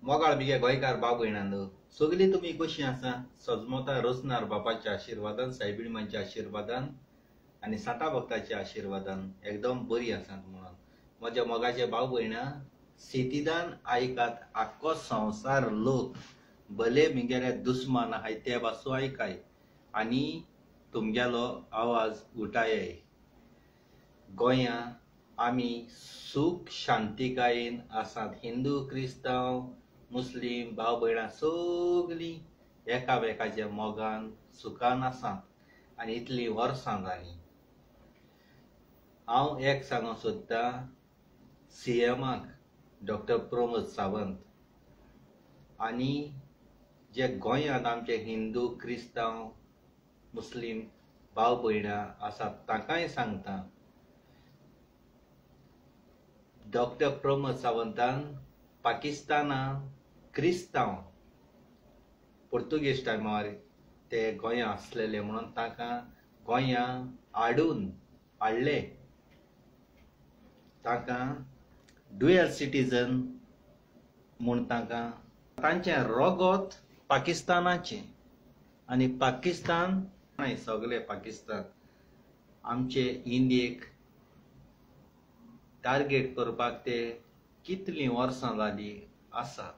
मोगाळ बिगे गोंयकार भाव भयणांनो, सगळीं तुमी कशीं आसा? सजमोता रोसनार बापाच्या आशिर्वादान, सायबीणमांच्या आशिर्वादान आनी साता भक्ताच्या आशिर्वादान एकदम बरी आसात म्हणून म्हज्या मोगाचे भाव भयणां, शेतीदान आयकात आख्खो संवसार लोक भले मिगेले दुस्मान आहाय ते बासू आयकाय आनी तुमगेलो आवाज उठायय. गोंया आमी सूख शांतिकायेन आसात. हिंदू क्रिस्तांव मुस्लीम भाव भयणां सगळीं एकामेकाच्या मोगान सुखान आसात आनी इतलीं वर्सां जालीं. हांव एक सांगूंक सोदतां सीएमाक डॉक्टर प्रमोद सावंत आनी जे गोंयांत आमचे हिंदू क्रिस्तांव मुस्लीम भाव भयणां आसात तांकांय सांगता. डॉक्टर प्रमोद सावंतान पाकिस्तानान क्रिस्तांव पोर्तुगेज टायमार ते गोंया आसलेले म्हणून तांकां गोंया हाडले. तांकां ड्युअल सिटीजन म्हूण तांचें रोगोत पाकिस्तानाचें आनी पाकिस्तान सगळे पाकिस्तान आमचे इंडियेक टार्गेट करपाक ते कितलीं वर्सां जालीं आसात.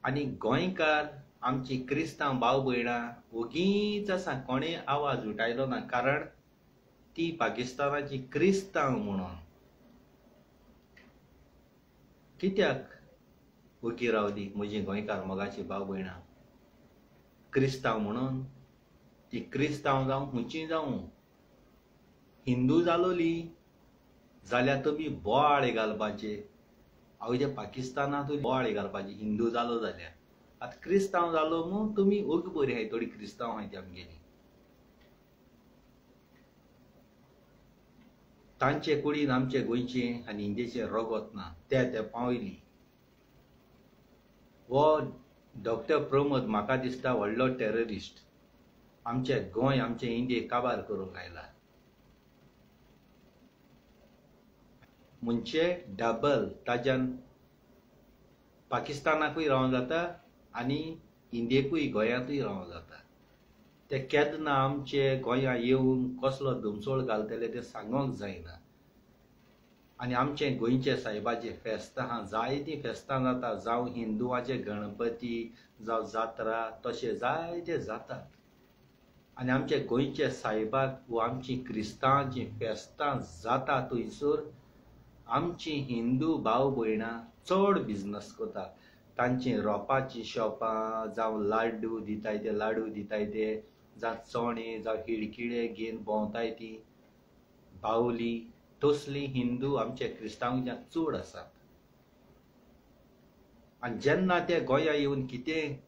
आनी गोंयकार आमची क्रिस्तांव भाव भयणां ओगीच आसा. कोणें आवाज उठयलो ना कारण ती पाकिस्तानाची क्रिस्तांव म्हणून. कित्याक ओगी रावली म्हजी गोंयकार मोगाची भाव भयणां? क्रिस्तांव म्हणून. ती क्रिस्तांव जावं खंयचीं जावं, हिंदू जालोली जाल्यार तुमी बोवाळे घालपाचे. हांव पाकिस्तानांतूय बोवाळे घालपाचे हिंदू जालो जाल्यार. आतां क्रिस्तांव जालो म्हूण तुमी ओग बरी आहाय थोडी क्रिस्तांव आहाय ती आमगेली. तांचे कुडीन आमचे गोंयचें आनी इंडियेचें रगत ना ते पावयली. हो डॉक्टर प्रमोद म्हाका दिसता व्हडलो टेररिस्ट. आमचे गोंय आमचे इंडियेक काबार करूंक आयला. म्हणजे डबल ताच्यान पाकिस्तानाकूय रावंक जाता आनी इंडियेकूय गोंयांतूय रावंक जाता. ते केन्ना आमचे गोंया येवन कसलो धुमसोळ घालतले ते सांगोंक जायना. आनी आमचे गोंयचे सायबाचे फेस्तां आहा, जायतीं फेस्तां जाता. जावं हिंदुवाचे गणपती जावं जात्रा तशें जायते जातात. आनी आमचे गोंयचे सायबाक वा आमची क्रिस्तांवांची फेस्तां जाता थंयसर आमची हिंदू भाव भयणां चड बिजनस करतात. तांची रोपाची शॉपां जावं लाडू दिताय ते लाडू दिताय ते, जावं चोणे जावं हिडकिडे घेवन भोंवताय ती बावली, तसली हिंदू आमचे क्रिस्तांवांच्या चड आसात. आनी जेन्ना ते गोंया येवन कितें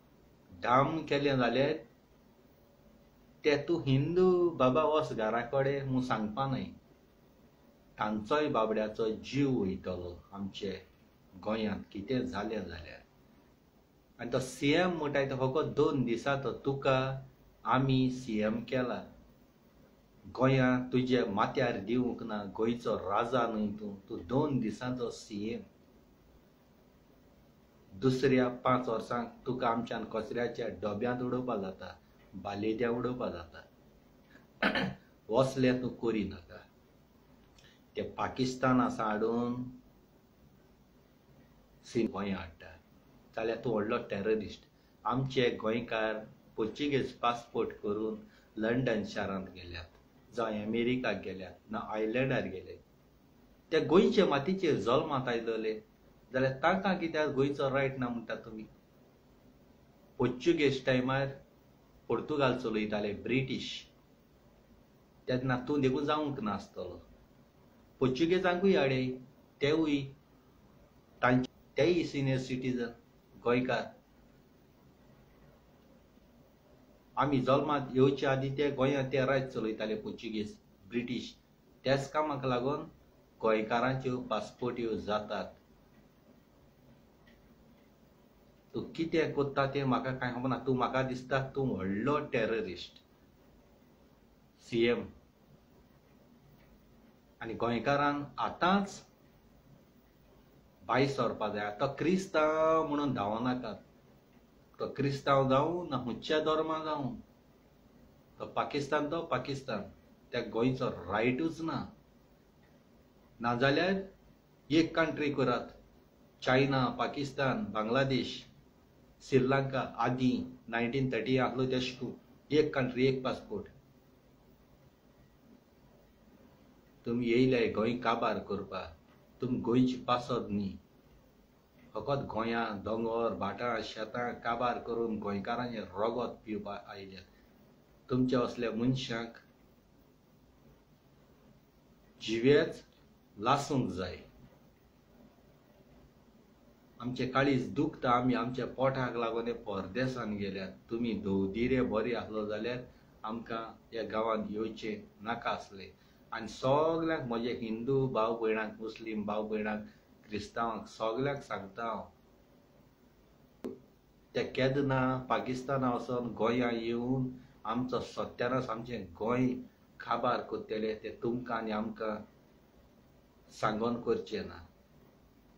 धाम केलें जाल्यार ते तूं हिंदू बाबा वच घरा कडेन म्हूण सांगपा न्हय. तांचोय बाबड्याचो जीव वयतलो आमचे गोंयांत कितें जालें जाल्यार. आनी तो सीएम म्हणटाय तो फकत 2 दिसाचो. तुका आमी सीएम केला, गोंया तुजे माथ्यार दिवंक ना. गोंयचो राजा न्हय तूं 2 दिसांचो सीएम. दुसऱ्या 5 वर्सांक तुका आमच्यान कचऱ्याच्या डब्यांत उडोवपा जाता, बालेद्या उडोवपा जाता. वसलें तूं करी नाका. ते पाकिस्ताना हाडून गोंया हाडटा जाल्यार तूं व्हडलो टेररिस्ट. आमचे गोंयकार पोर्चुगेज पासपोर्ट करून लंडन शारांत गेल्यात, जावं अमेरिकाक गेल्यात, ना आयलँडार गेले. ते गोंयचे मातयेचेर जल्मांत आयलोले जाल्यार तांकां कित्याक गोंयचो रायट ना म्हणटा तुमी? पोर्चुगेज टायमार पोर्तुगाल चलयताले ब्रिटीश, तेन्ना तूं देखून जावंक नासतलो. पोर्चुगेजांकूय हाडे, तेवूय तेय सिनियर सिटीजन गोंयकार. आमी जल्मांत येवचे आदीं ते गोंयांत ते राज्य चलयताले पोर्चुगेज ब्रिटीश. त्याच कामाक लागून गोंयकारांच्यो पासपोर्ट ह्यो जातात. तूं कितें कोत्ता तें म्हाका कांय खबर ना. तूं म्हाका दिसता तूं व्हडलो टेररिस्ट सीएम. आनी गोंयकारांक आतांच भायर सरपा जाय तो क्रिस्तांव म्हणून धांवनाकात तो क्रिस्तांव जावं ना खंयच्या धर्मा जावं तो पाकिस्तान त्या गोंयचो रायटूच ना नाजाल्यार एक कंट्री करात चायना पाकिस्तान बांगलादेश श्रीलंका आदी 1930 आसलो देश एक कंट्री एक पासपोर्ट तुमी येयले गोंय काबार करपाक तुमी गोंयची पासत न्ही फकत गोंयां दोंगर भाटां शेतां काबार करून गोंयकारांचे रगत पिवपाक आयल्यात तुमच्या असल्या मनशांक जिवेच लासूंक जाय आमचे काळीज दुखता आमी आमच्या पोटाक लागून परदेसान गेल्यात तुमी धोवदिरे बरे आसलो जाल्यार आमकां ह्या गांवांत येवचें नाका आसलें आनी सगल्यांक म्हजे हिंदू भाव भयणांक मुस्लीम भाव भयणांक क्रिस्तांवांक सगल्यांक सांगता हांव ते केन्ना पाकिस्ताना वचोन गोंयां येवन आमचो सत्यानाश आमचें गोंय काबार करतले ते तुमकां आनी आमकां सांगोन करचें ना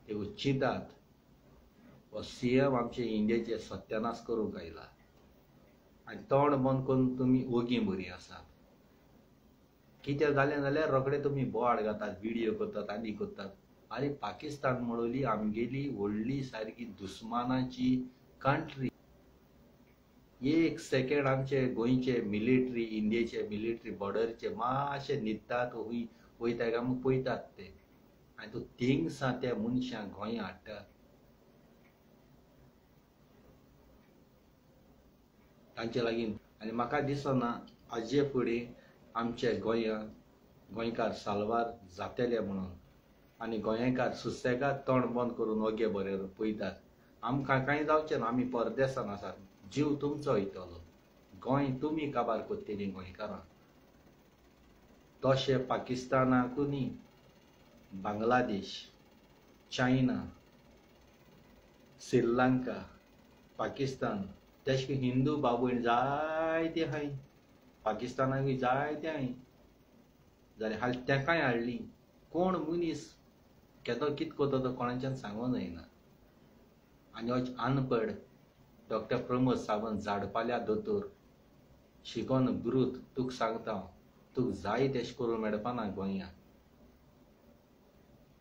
ते चिंतात हो सीएम आमचे इंडियेचे सत्यानाश करूंक आयला आनी तोंड बंद करून तुमी ओगी बरी आसात कितें जालें जाल्यार रोखडे तुमी बोवाळ घातात व्हिडियो करतात आनी करतात आरे पाकिस्तान म्हणली आमगेली व्हडली सारकी दुस्मानाची कंट्री एक सेकंड आमचे गोंयचे मिलिटरी इंडियेचे मिलिटरी बॉर्डरचे मातशे न्हिदतात वयता काय आमकां पळयतात ते आनी तूं थिंगसा त्या मनशांक गोंय हाडटा तांचे लागीं आनी म्हाका दिसना हाजे फुडें आमचे गोंयकार साल्वार जातले म्हणून आनी गोंयकार सुसेगाद तोंड बंद करून ओगे बरे पळयतात आमकां कांय जावचें ना आमी परदेसान आसात जीव तुमचो वयतलो गोंय तुमी काबार करतलीं गोंयकारां तशें पाकिस्तानाकूय न्ही बांगलादेश चायना श्रीलंका पाकिस्तान तेशे हिंदू भाव भयण जायते आहाय पाकिस्तानाकूय जायते आहाय जाल्यार हाल तेकाय हाडली कोण मनीस केदो कित करता तो कोणाच्यान सांगूं जायना आनी हो अनपड डॉक्टर प्रमोद सावंत झाडपाल्या दोतोर शिकोन गुरूत तुका सांगता हांव तुका जाय तेशें करून मेळपा ना गोंयां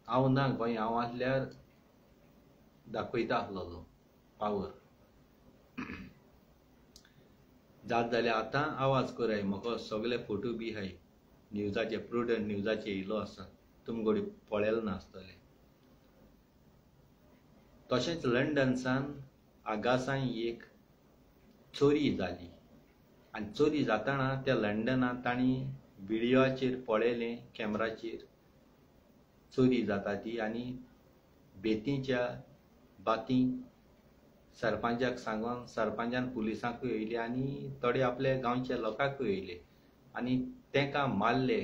हांव ना गोंय हांव आसल्यार दाखयता आसलोलो पावर जात जाल्यार आतां आवाज कराय म्हाका सगळे फोटो बी आहाय न्यूजाचे प्रुडंट न्यूजाचे येयलो आसा तुमकां घोडी पळयलें नासतलें तशेंच लंडनसान आगासां एक चोरी जाली आनी चोरी जाताना त्या लंडनांत तांणी व्हिडियोचेर पळयलें कॅमेराचेर चोरी जाता ती आनी बेतीच्या बाती सरपंचाक सांगून सरपंचान पुलिसांकूय येयले आनी थोडे आपले गांवच्या लोकांकूय येयले आनी तेंकां मारले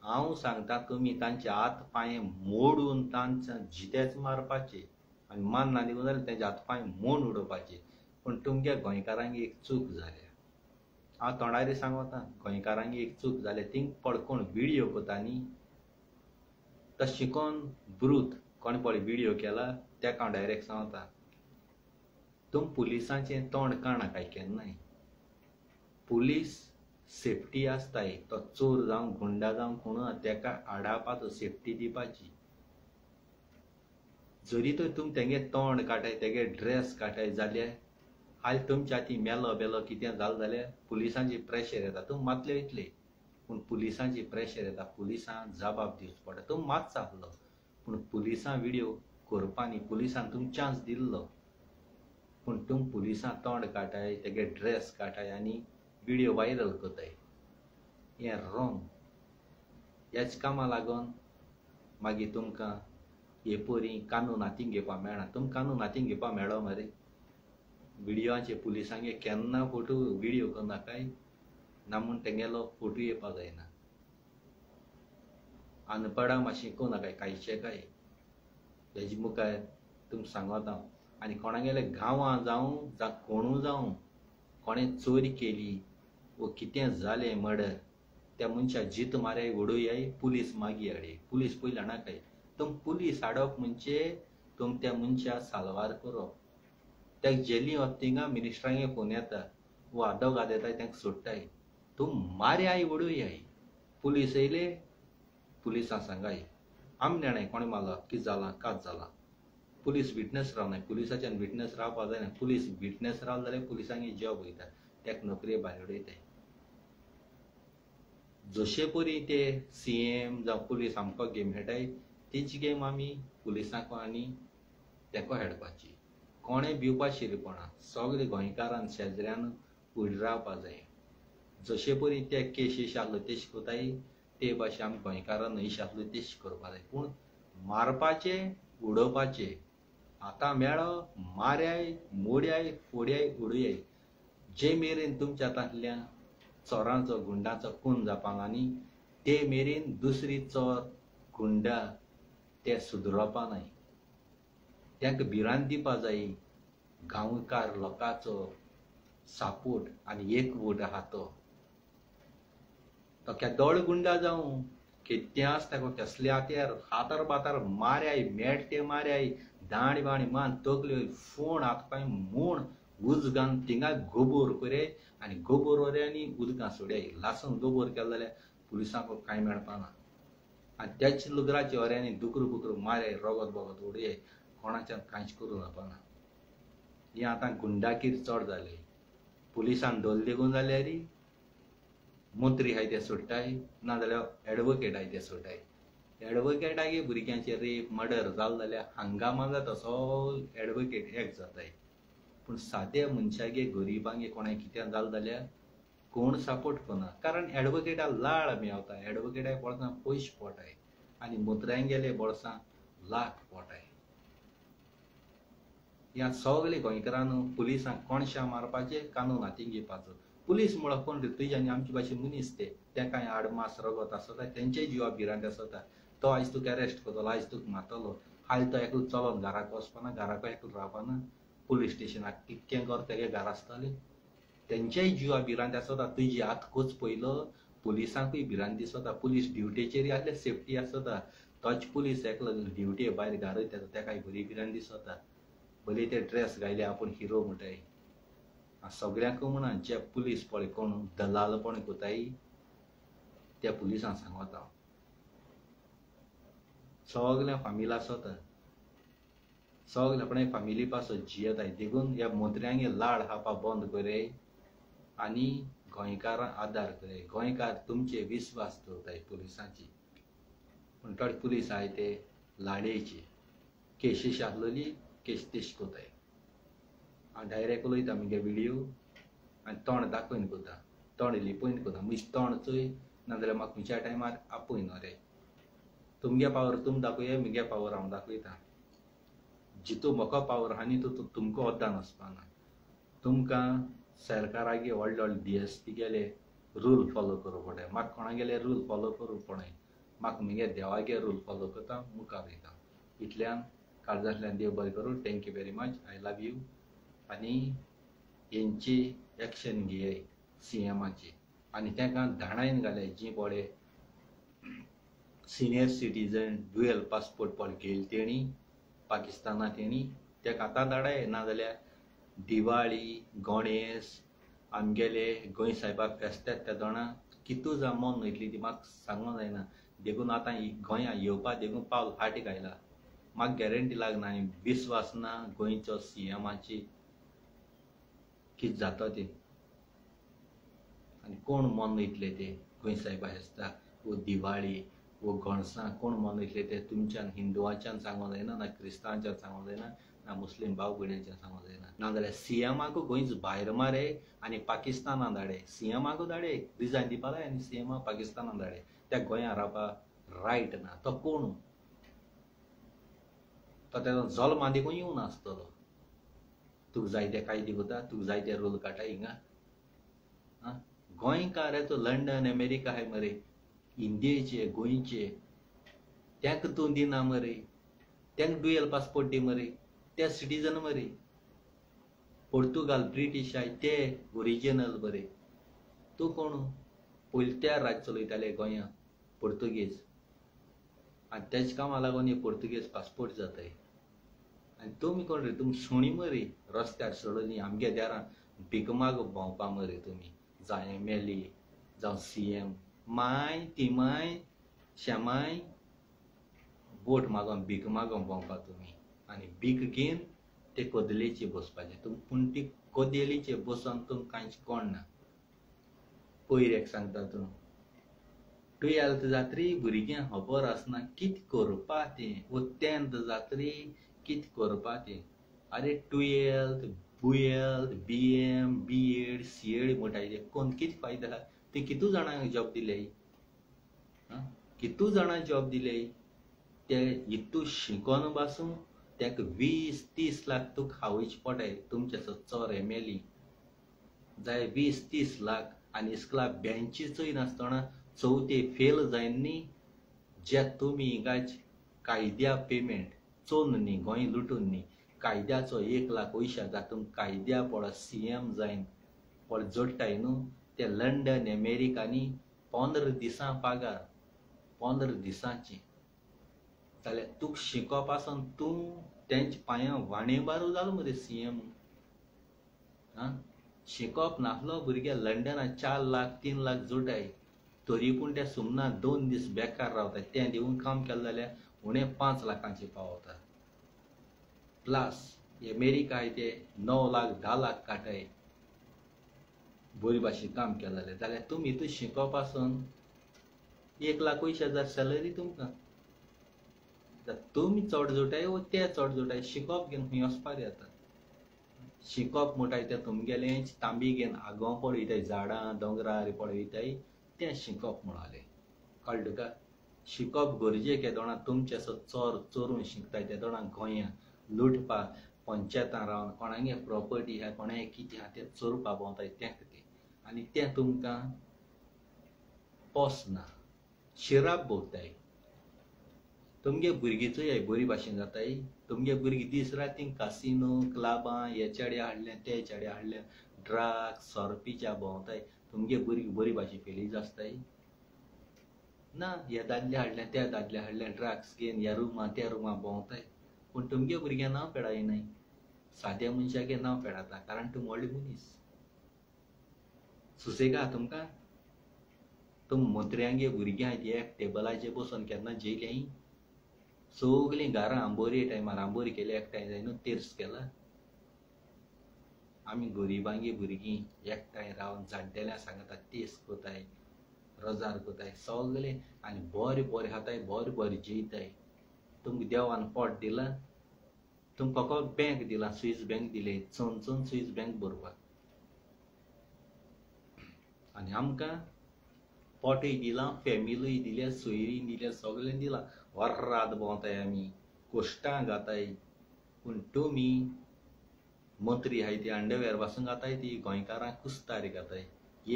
हांव सांगता तुमी तांचे हात पांय मोडून तांचे जितेच मारपाचे आनी मान ना दिवूं जाल्यार तेंचे हात पांय मोड उडोवपाचे पूण तुमच्या गोंयकारांक एक चूक जाल्या हांव तोंडारी सांगता गोंयकारांक एक चूक जाल्या थिंग पडकोन व्हिडियो करता न्ही तो शिकोन ब्रूत कोण पळय व्हिडियो केला तेका हांव डायरेक्ट सांगता तुम पुलिसांचें तोंड काणाकाय केन्नाय पुलीस सेफ्टी आसताय तो चोर जावं गुंडा जावं कोण तेका आडावपाचो सेफ्टी दिवपाची जरी तर तुम तेंगे तोंड काटाय तेगे ड्रेस काटाय जाल्यार आयज तुमच्या हाती मेलो बेलो कितें जालें जाल्यार पुलिसांची प्रेशर येता तुम मातले वयतले पूण पुलिसांची प्रेशर येता पुलिसांक जबाब दिवचो पडटा तुम मातसो आसलो पूण पुलिसां व्हिडियो करपा न्ही पुलिसांक तुम चान्स दिल्लो पूण तुम पुलिसां तोंड काटाय तेगे ड्रेस काटाय आनी व्हिडियो वायरल करताय हें रॉंग ह्याच कामां लागून मागीर तुमकां हे पोरी कानून हातीन घेवपाक मेळना तुमकां कानून हातीन घेवपाक मेळ्ळो मरे व्हिडियोचे पुलिसांगे केन्ना फोटो व्हिडियो करनाकाय ना म्हूण तेंगेलो फोटो येवपाक जायना अनपडां मातशें कोनाकाय कांयचे काय हेजे मुखार तुमकां सांगता हांव आनी कोणागेले गांवां जावं जावं कोणूय जावं कोणें चोरी केली वो कितें जालें मर्डर त्या मनशाक जीत मारे उडोवयाय पुलीस मागीर हाडय पुलीस पयलीं हाडनाकाय तुम पुलीस हाडप म्हणजे तुम त्या मनशा साल्वार करप त्या जेली वता थिंगा मिनिस्टरांगे फोन येता वो आदो गाद येताय तांकां सोडटाय तूं मारयाय उडोवयाय पुलीस येयले पुलिसां सांगाय आमी नेणाय कोणे मारला कितें जालां कात जालां पुलीस विटनस रावनाय पुलिसाच्यान विटनस रावपा जायना पुलीस विटनस रावले जाल्यार पुलिसांगे जॉब वयता तेका नोकरे भायर उडयताय जशे परी ते सीएम जावं पुलीस आमकां गेम खेळटाय तीच गेम आमी पुलिसांक आनी तेका खेळपाची कोणें भिवपा शिरपणा सगळे गोंयकारान शेजऱ्यान फुडें रावपा जाय जशे परी ते केशीश आहलो तेश कोताय ते भाशेन आमी गोंयकारान इश आहलो तेश करपा जाय पूण मारपाचे उडोवपाचे आतां मेळो मारयाय मोडयाय फोड्याय उडयाय जे मेरेन तुमच्या हातांतल्यान चोरांचो गुंडांचो खून जावपाक आनी ते मेरेन दुसरी चोर गुंडा ते सुदरवपा नाय तांकां भिरांत दिवपा जायी गांवकार लोकांचो सापोर्ट आनी एकवोट आहा तो केदोळ गुंडा जावं कितें आसता कसले हात्यार हातार बातार मारयाय मेट ते मारयाय दांड बाणी मान तकल्यो फोण हातपाय म्हूण उज घालन थिंगा गोबोर कराय आनी गोबोर व्हरय आनी उदकां सोडयाय लासून गोबोर केलो जाल्यार पुलिसांक कांय मेळपाना आनी त्याच लुगराचे व्हरयानी दुकरू बुकरू मारयाय रगत बगत उडयाय कोणाच्यान कांयच करूं नापाना ही आतां गुंडाकीर चड जाली पुलिसान दोल देगून जाल्यार मंत्री आहाय ते सोडटाय नाजाल्यार एडवोकेट आहाय ते सोडटाय एडवोकेटागे भुरग्यांचे रेप मर्डर जालो जाल्यार हंगामा जाता सगळे एडवोकेट एक जाताय पूण साद्या मनशागे गरीबांगे कोणाक कितें जालें जाल्यार कोण सपोर्ट करना कारण एडवोकेटा लाळ मेवता एडवोकेटा बोळसां पयशे पोटाय आनी मंत्र्यांगेले बोळसां लाख पोटाय ह्या सगळे गोंयकारान पुलिसांक कोणशा मारपाचे कानून हातीन घेवपाचो पुलीस म्हळ्यार कोण रे तुजे आनी आमचे भाशेन मनीस ते तांकांय आडमास रगत आसता तेंचेय जिवा भिरांत आसता तो आयज तुका अरेस्ट करतलो आयज तुका मारतलो हाल तो एकलो चलोन घराक वचपाना घराक एकलो रावपाना पुलीस स्टेशनाक कितकें कर तेगे घर आसतलें तेंचेय जिवा भिरांत आसता तुजी आतकूच पयलो पुलिसांकूय भिरांत दिसता पुलीस ड्युटेचेर आसल्यार सेफ्टी आसता तोच पुलीस एकलो ड्युटे भायर घर येता तेकाय बरी भिरांत दिसता भले ते ड्रेस घायले आपूण हिरो म्हणटाय सगळ्यांक म्हणा जे पुलीस पळय कोण दलालपण कोताय त्या पुलिसांक सांगता सगळ्या फामिली आसता सगळे आपणे फामिली पासत जियेताय देखून ह्या मंत्र्यांगे लाड हावपा बंद करे आनी गोंयकारांक आदार करे गोंयकार तुमचे विस्वास दवरताय पुलिसांची पूण थोडे पुलीस आहाय ते लाडयेचे केशीश आहलोली केस तेश कोताय हांव डायरेक्ट उलयता म्हगे व्हिडियो आनी तोंड दाखोवन कोता तोंड लिपयन कोता म्हजे तोंड चोय नाजाल्यार म्हाका खंयच्या टायमार आपय न्हू रे तुमगे पावर तुम दाखोया म्हगे पावर हांव दाखयता जितू म्हाका पावर आहा न्ही तो तुमकां वद्दान वचपाना तुमकां सरकारागे व्हडले व्हडले DSP गेले रूल फॉलो करूं पडटा म्हाका कोणागेले रूल फॉलो करूं पडय म्हाका म्हगे देवागे रूल फॉलो करता मुखार वयता इतल्यान काळजांतल्यान देव बरें करूं thank you very much I love you आनी हेंची एक्शन घेयाय CMाची आनी तांकां धाडायन घाले जी पळय सिनियर सिटीजन ड्युएल पासपोर्ट पळय घेयले तेणी पाकिस्तानांत तेणी ताका आतां धाडाय नाजाल्यार दिवाळी गणेश आमगेले गोंय सायबाक फेस्तात त्या दोणा कितू जावन मोन वयतली ती म्हाका सांगूंक जायना देखून आतां गोंया येवपा देखून पावल फाटीक आयला म्हाका गॅरंटी लागना आनी विस्वास ना गोंयचो CMाची कितें जाता तें आनी कोण मोन वयतले ते गोंय सायबा फेस्ताक वो दिवाळी वो गणसां कोण मोन वयतले ते तुमच्यान हिंदुवाच्यान सांगूंक जायना ना क्रिस्तांवाच्यान सांगूंक जायना ना मुस्लीम भाव भयणांच्यान सांगूंक जायना नाजाल्यार CMाकू गोंयच भायर मारे आनी पाकिस्तानांत धाडे CMाकू धाडे रिजायन दिवपा जाय आनी CMा पाकिस्तानांत धाडे त्या गोंयां रावपाक रायट ना तो कोण तो तेजो जल्मा देखून येवं नासतलो तुका जाय ते कायदे कोता तुका जाय ते रूल काडटा हिंगा गोंयकार तो लंडन अमेरिका आहाय मरे इंडियेचे गोंयचे तांकां तूं दिना मरे तांकां ड्युएल पासपोर्ट दी मरे ते सिटीजन मरे पोर्तुगाल ब्रिटीश आहाय ते ओरिजिनल बरे तूं कोण पयलीं त्या राज्य चलयताले गोंया पोर्तुगेज आनी तेज कामां लागून हे पोर्तुगेज पासपोर्ट जाताय आनी तुमी कोण रे तुमी सुणी मरे रस्त्यार सोडून आमगे देरां भीक माग भोंवपा मरे तुमी जावं MLA जावं CM माय तिमाय शेमाय बोट मागोन भीक मागोन भोंवपा तुमी आनी भीक घेवन ते कोदेलीचेर बसपाचें तुमी पूण ती कोदेलीचेर बसोन तुमकां कांयच कोणना पयर एक सांगता तूं 12th जातरी भुरग्यांक खबर आसना कितें करपा तें वो 10th जातरी कितें करपा तें अरे 12th BM B.Ed C.Ed म्हणटाय कोण कितें फायदो आहा ते कितू जाणांक जॉब दिले कितू जाणां जॉब दिले ते इतू शिकोन पासून तेका 20-30 लाख तुका खावयचे पडटाय तुमचे चोर MLA जाय 20-30 लाख आनी इसकला बेंचीचोय नासतना चवथे फेल जायन न्ही जे तुमी हिंगाच कायद्या पेमेंट चोन न्ही गोंय लुटून न्ही कायद्याचो 1 लाख पयशा जातून कायद्या पळय CM जायन पळय जोडटाय न्हू ते लंडन अमेरिकांनी 15 दिसां पागार 15 दिसांची जाल्यार तुका शिकोवप पासून तूं तेंच्या पांयां वाणेबारू जालो मरे CM शिकोवप नासलो भुरगे लंडनात 4 लाख 3 लाख जोडटाय तरी पूण ते सुमना 2 दीस बेकार रावतात तें दिवन काम केलें जाल्यार उणें 5 लाखांचे पावता प्लस अमेरिका आहाय ते 9 लाख 10 लाख काटाय बरी भाशेन काम केलें जाल्यार तुमी हितून शिकोवप पासून 1 लाख 20,000 सॅलरी तुमकां तुमी चड जोडटाय वो ते चड जोडटाय शिकोवप घेवन खंय वचपाक येता शिकोवप म्हणटाय ते तुमगेलें तांबी घेवन आगो पळयताय झाडां दोंगरार पळयताय तें शिकोवप म्हणालें कळ्ळें तुका शिकोवप गरजेक येदोना तुमचे असो चोर चोरून शिकताय ते दोना गोंयां लुटपाक पंचायतां रावन कोणागे प्रॉपर्टी आहा कोणागे कितें आहा तें चोरपा भोंवताय तें खातीर आनी तें तुमकां पोसना शिराप भोंवताय तुमगे भुरगीचोय बरी भाशेन जाताय तुमगे भुरगीं दीस रातीं कासिनो क्लबां हे चेडे हाडलें ते चेडे हाडलें ड्रग्स सोरपीच्या भोंवताय तुमगे भुरगीं बरी भाशेन फेली आसताय ना हे दादले हाडलें ते दादले हाडलें ड्रग्स घेवन ह्या रुमां त्या रुमां भोंवताय पूण तुमगे भुरग्यां नांव फेडायनाय साद्या मनशागे नांव फेडाता कारण तूं व्हडले मनीस सुसेग आहा तुमकां तुम मंत्र्यांगे भुरग्यां एक टेबलाचेर बसून केन्ना जेयल्याय सगळीं घरां आंबोरी टायमार आंबोरी केली एकठांय जाय न्हू तेर्स केला आमी गरिबांगे भुरगीं एकठांय रावन जाड्डेल्यां सांगता तेस कोताय रोजार कोताय सगळें आनी बरें बरें खाताय बरें बरें जेयताय तुमकां देवान पोट दिलां तुमकां फकत बँक दिलां स्विस बँक दिले चोन स्विस बँक भरपाक आनी आमकां पोटूय दिलां फॅमिलीय दिल्या सोयरीं दिल्या सगळें दिलां वर्रात भोंवताय आमी कोश्टां घाताय पूण तुमी मंत्री आहाय ती अंडरवेर पासून घाताय ती गोंयकारांक कुस्तार घाताय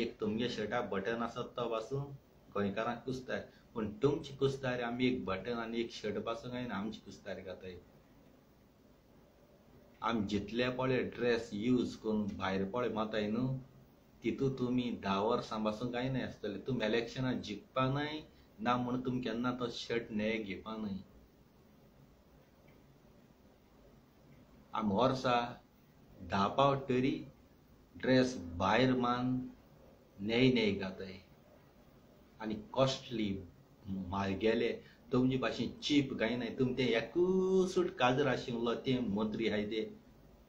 एक तुमगे शर्टाक बटन आसत तो पासून गोंयकारांक कुस्तार पूण तुमची कुस्तार आमी एक बटन आनी एक शर्ट पासून गायना आमची कुस्तार घाताय आमी जितले पळय ड्रेस यूज करून भायर पळय माताय न्हू तितू तुमी 10 वर्सां पासून गायनाय आसतले तुमी इलेक्शनाक जिखपा नाय ना म्हूण तुमी केन्ना तो शर्ट नेये घेवपा न्हय आमी वर्सा 10 पावट तरी ड्रेस भायर मान नेय घाताय आनी कॉस्टली म्हारगेले तुमचे भाशेन चीप गायनाय तुमी तें एकूच सूट काजर आशिल्लो ते मंत्री आहाय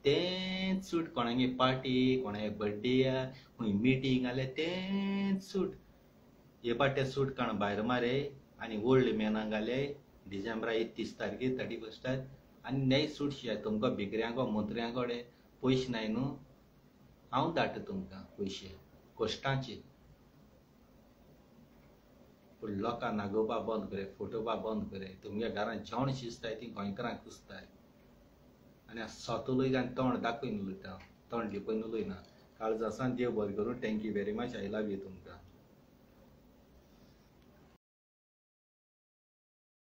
तेंच सूट कोणागे पार्टी कोणागे बर्थडे खंय मिटींग जाल्यार तेंच सूट हे पाटे सूट काण भायर मारे आनी ओल्ड मॅनाक घाले डिसेंबरा 31 तारखेर 31 आनी नेय सूट शिवाय तुमकां भिकऱ्यांको मंत्र्यां कडेन पयशे नाय न्हू हांव धाडटा तुमकां पयशे कोश्टांचे पूण लोकांक नागोवपा बंद करे फोटोवपा बंद करे तुमगे घरांत जेवण शिजताय ती गोंयकारांक कुसताय आनी स्वता उलयता आनी तोंड दाखयन उलयता तोंड लिपयन उलयना काळजासान देव बरें करूं thank you very much I love you तुमकां